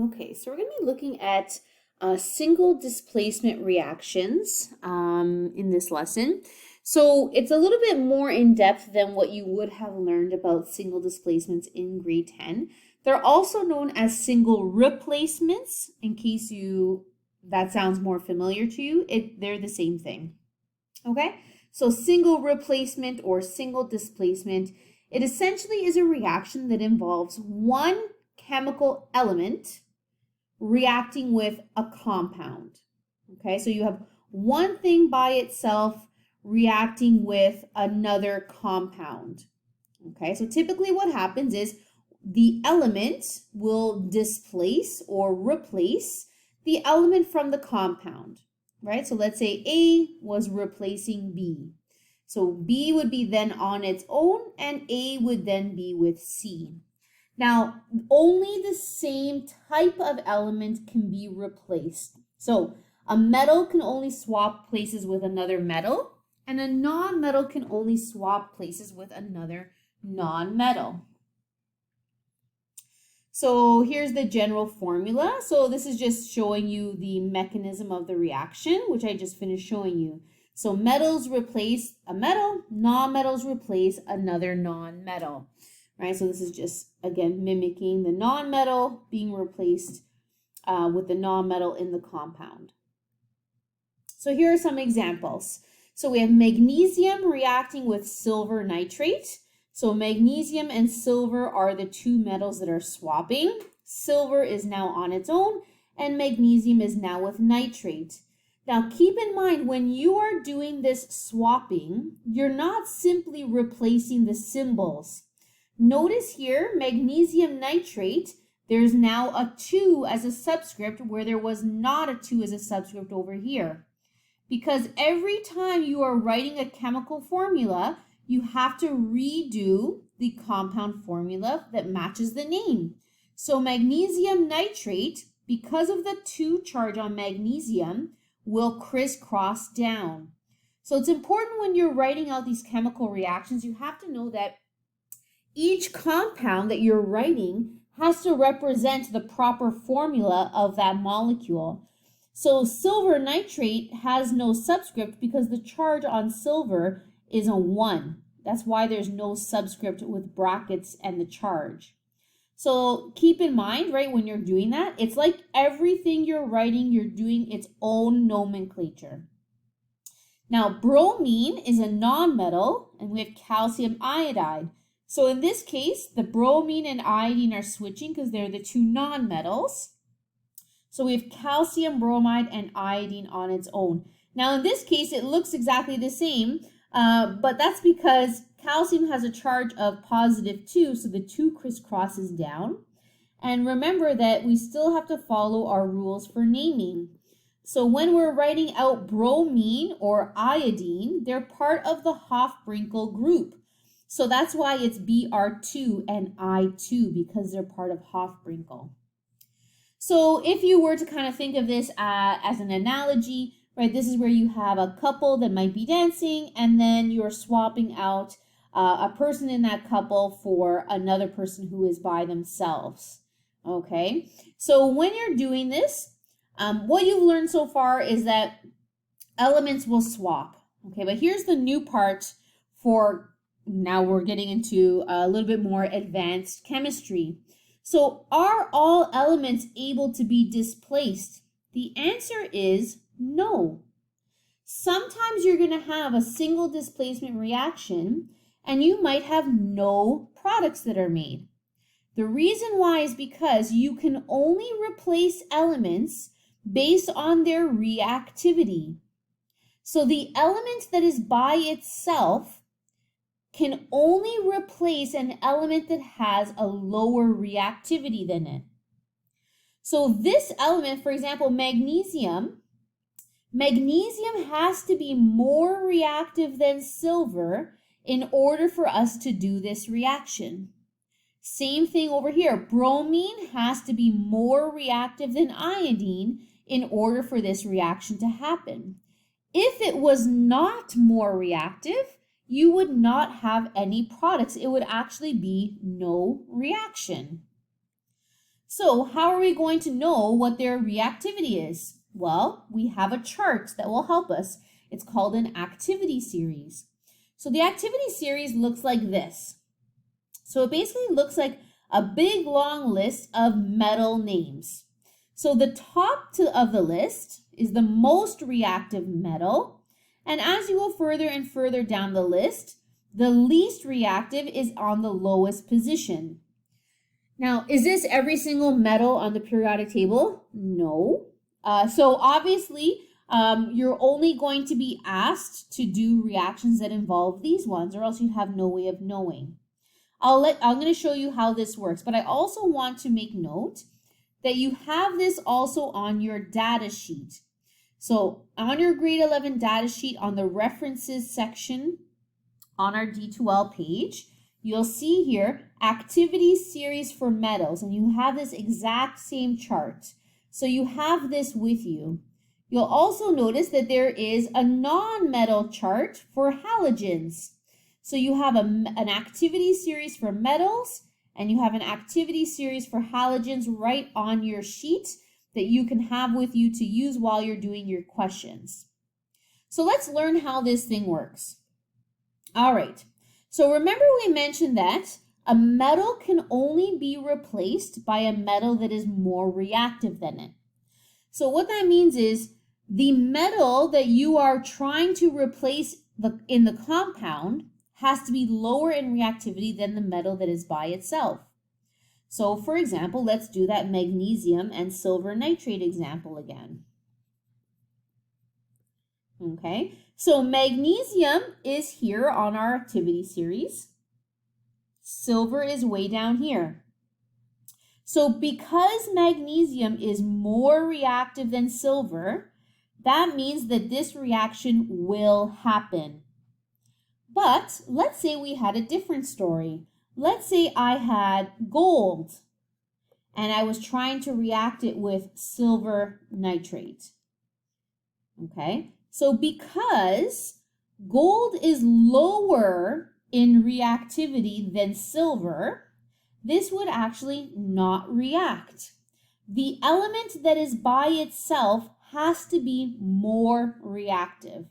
Okay, so we're going to be looking at single displacement reactions in this lesson. So it's a little bit more in depth than what you would have learned about single displacements in grade 10. They're also known as single replacements, in case that sounds more familiar to you. They're the same thing. Okay, so single replacement or single displacement, it essentially is a reaction that involves one chemical element reacting with a compound. Okay, so you have one thing by itself reacting with another compound. Okay, so typically what happens is the element will displace or replace the element from the compound, right? So let's say A was replacing B. So B would be then on its own and A would then be with C. Now, only the same type of element can be replaced. So a metal can only swap places with another metal, and a non-metal can only swap places with another non-metal. So here's the general formula. So this is just showing you the mechanism of the reaction, which I just finished showing you. So metals replace a metal, non-metals replace another non-metal. Right, so this is just, again, mimicking the non-metal being replaced with the non-metal in the compound. So here are some examples. So we have magnesium reacting with silver nitrate. So magnesium and silver are the two metals that are swapping. Silver is now on its own, and magnesium is now with nitrate. Now keep in mind, when you are doing this swapping, you're not simply replacing the symbols. Notice here, magnesium nitrate, there's now a 2 as a subscript where there was not a 2 as a subscript over here. Because every time you are writing a chemical formula, you have to redo the compound formula that matches the name. So magnesium nitrate, because of the 2 charge on magnesium, will crisscross down. So it's important when you're writing out these chemical reactions, you have to know that each compound that you're writing has to represent the proper formula of that molecule. So silver nitrate has no subscript because the charge on silver is a 1. That's why there's no subscript with brackets and the charge. So keep in mind, right, when you're doing that, it's like everything you're writing, you're doing its own nomenclature. Now, bromine is a nonmetal, and we have calcium iodide. So in this case, the bromine and iodine are switching because they're the two nonmetals. So we have calcium bromide and iodine on its own. Now in this case, it looks exactly the same, but that's because calcium has a charge of +2, so the 2 crisscrosses down. And remember that we still have to follow our rules for naming. So when we're writing out bromine or iodine, they're part of the Hofbrinkel group. So that's why it's Br2 and I2, because they're part of Hofbrinkel. So if you were to kind of think of this as an analogy, right, this is where you have a couple that might be dancing, and then you're swapping out a person in that couple for another person who is by themselves. Okay, so when you're doing this, what you've learned so far is that elements will swap. Okay, but here's the new part for now we're getting into a little bit more advanced chemistry. So are all elements able to be displaced? The answer is no. Sometimes you're going to have a single displacement reaction and you might have no products that are made. The reason why is because you can only replace elements based on their reactivity. So the element that is by itself can only replace an element that has a lower reactivity than it. So this element, for example, magnesium has to be more reactive than silver in order for us to do this reaction. Same thing over here. Bromine has to be more reactive than iodine in order for this reaction to happen. If it was not more reactive, you would not have any products. It would actually be no reaction. So how are we going to know what their reactivity is? Well, we have a chart that will help us. It's called an activity series. So the activity series looks like this. So it basically looks like a big long list of metal names. So the top of the list is the most reactive metal. And as you go further and further down the list, the least reactive is on the lowest position. Now, is this every single metal on the periodic table? No. So obviously, you're only going to be asked to do reactions that involve these ones, or else you have no way of knowing. I'm going to show you how this works, but I also want to make note that you have this also on your data sheet. So on your grade 11 data sheet, on the references section on our D2L page, you'll see here activity series for metals, and you have this exact same chart. So you have this with you. You'll also notice that there is a non-metal chart for halogens. So you have an activity series for metals, and you have an activity series for halogens right on your sheet that you can have with you to use while you're doing your questions. So let's learn how this thing works. All right. So remember we mentioned that a metal can only be replaced by a metal that is more reactive than it. So what that means is the metal that you are trying to replace in the compound has to be lower in reactivity than the metal that is by itself. So for example, let's do that magnesium and silver nitrate example again. Okay, so magnesium is here on our activity series. Silver is way down here. So because magnesium is more reactive than silver, that means that this reaction will happen. But let's say we had a different story. Let's say I had gold and I was trying to react it with silver nitrate. Okay, so because gold is lower in reactivity than silver, this would actually not react. The element that is by itself has to be more reactive.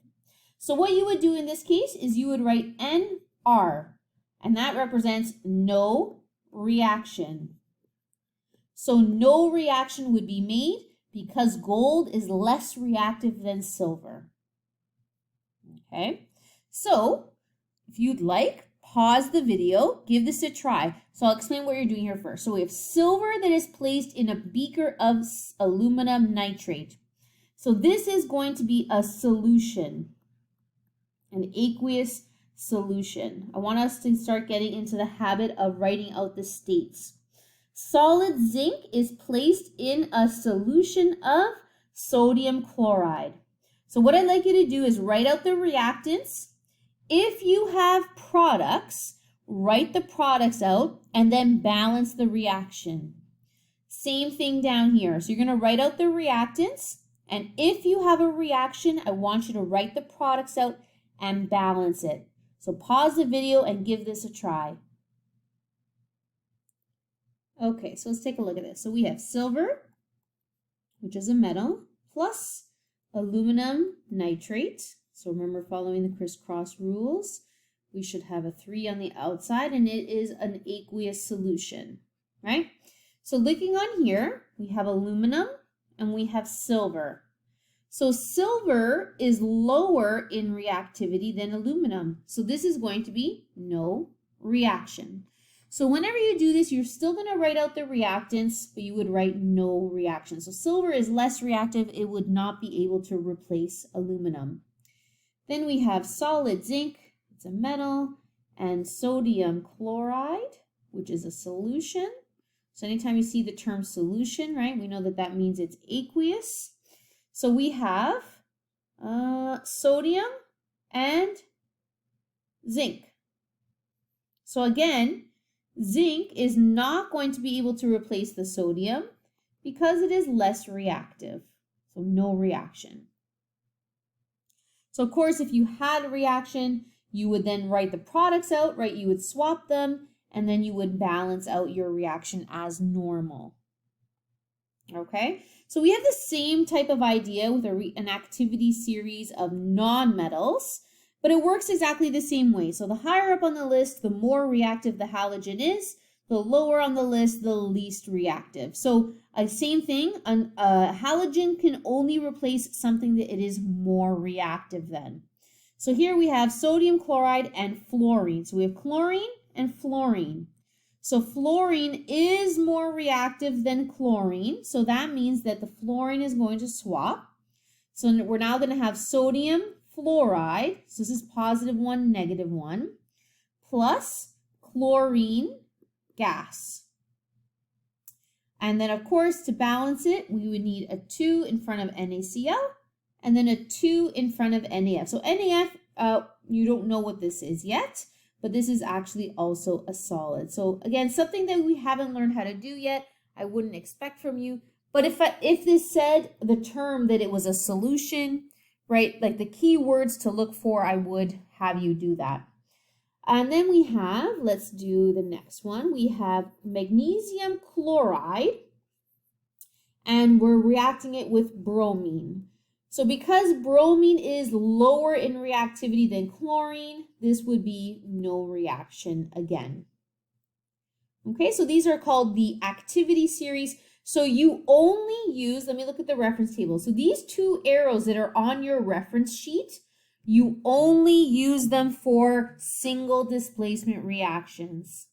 So what you would do in this case is you would write NR, and that represents no reaction. So no reaction would be made because gold is less reactive than silver. Okay, so if you'd like, pause the video, give this a try. So I'll explain what you're doing here first. So we have silver that is placed in a beaker of aluminum nitrate. So this is going to be a solution, an aqueous solution. I want us to start getting into the habit of writing out the states. Solid zinc is placed in a solution of sodium chloride. So what I'd like you to do is write out the reactants. If you have products, write the products out and then balance the reaction. Same thing down here. So you're going to write out the reactants, and if you have a reaction, I want you to write the products out and balance it. So pause the video and give this a try. Okay, so let's take a look at this. So we have silver, which is a metal, plus aluminum nitrate. So remember, following the crisscross rules, we should have a 3 on the outside, and it is an aqueous solution, right? So looking on here, we have aluminum and we have silver. So silver is lower in reactivity than aluminum. So this is going to be no reaction. So whenever you do this, you're still going to write out the reactants, but you would write no reaction. So silver is less reactive. It would not be able to replace aluminum. Then we have solid zinc, it's a metal, and sodium chloride, which is a solution. So anytime you see the term solution, right, we know that that means it's aqueous. So we have sodium and zinc. So again, zinc is not going to be able to replace the sodium because it is less reactive. So no reaction. So of course, if you had a reaction, you would then write the products out, right? You would swap them, and then you would balance out your reaction as normal. Okay, so we have the same type of idea with an activity series of nonmetals, but it works exactly the same way. So the higher up on the list, the more reactive the halogen is. The lower on the list, the least reactive. So same thing, a halogen can only replace something that it is more reactive than. So here we have sodium chloride and fluorine. So we have chlorine and fluorine. So fluorine is more reactive than chlorine. So that means that the fluorine is going to swap. So we're now going to have sodium fluoride. So this is +1, -1, plus chlorine gas. And then, of course, to balance it, we would need a 2 in front of NaCl and then a 2 in front of NaF. So NaF, you don't know what this is yet, but this is actually also a solid. So again, something that we haven't learned how to do yet, I wouldn't expect from you. But if this said the term that it was a solution, right, like the key words to look for, I would have you do that. And then we have, let's do the next one. We have magnesium chloride, and we're reacting it with bromine. So because bromine is lower in reactivity than chlorine, this would be no reaction again. Okay, so these are called the activity series. So you only use, let me look at the reference table. So these two arrows that are on your reference sheet, you only use them for single displacement reactions.